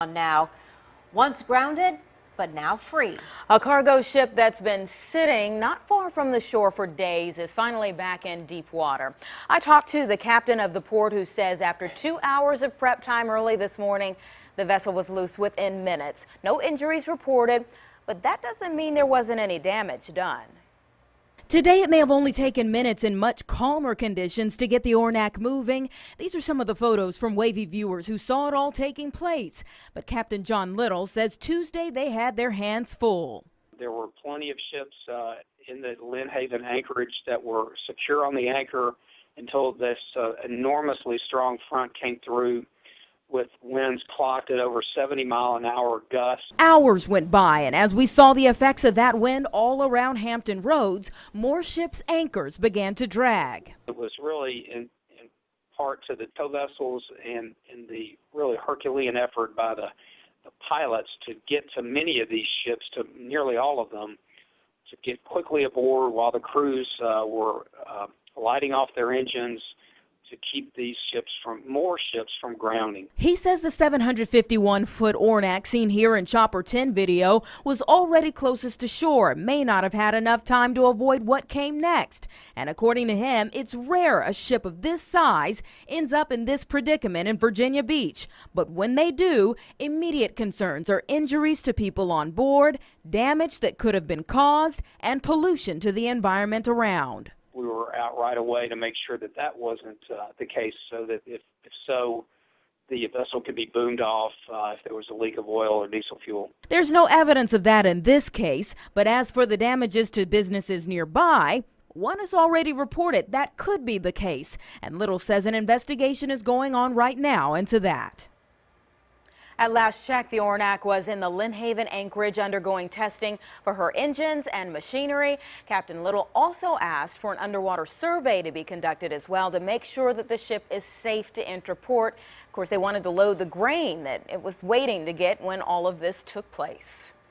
Now, once grounded, but now free. A cargo ship that's been sitting not far from the shore for days is finally back in deep water. I talked to the captain of the port who says after 2 hours of prep time early this morning, the vessel was loose within minutes. No injuries reported, but that doesn't mean there wasn't any damage done. Today, it may have only taken minutes in much calmer conditions to get the Ornac moving. These are some of the photos from Wavy viewers who saw it all taking place. But Captain John Little says Tuesday they had their hands full. There were plenty of ships in the Lynn Haven anchorage that were secure on the anchor until this enormously strong front came through with winds clocked at over 70-mile-an-hour gusts. Hours went by, and as we saw the effects of that wind all around Hampton Roads, more ships' anchors began to drag. It was really in part to the tow vessels and in the really Herculean effort by the pilots to get to many of these ships, to nearly all of them, to get quickly aboard while the crews were lighting off their engines to keep these more ships from grounding. He says the 751-foot Ornac seen here in Chopper 10 video was already closest to shore, may not have had enough time to avoid what came next. And according to him, it's rare a ship of this size ends up in this predicament in Virginia Beach. But when they do, immediate concerns are injuries to people on board, damage that could have been caused, and pollution to the environment around. We were out right away to make sure that that wasn't the case, so that if so, the vessel could be boomed off if there was a leak of oil or diesel fuel. There's no evidence of that in this case, but as for the damages to businesses nearby, one is already reported that could be the case, and Little says an investigation is going on right now into that. At last check, the Ornac was in the Lynn Haven anchorage undergoing testing for her engines and machinery. Captain Little also asked for an underwater survey to be conducted as well to make sure that the ship is safe to enter port. Of course, they wanted to load the grain that it was waiting to get when all of this took place.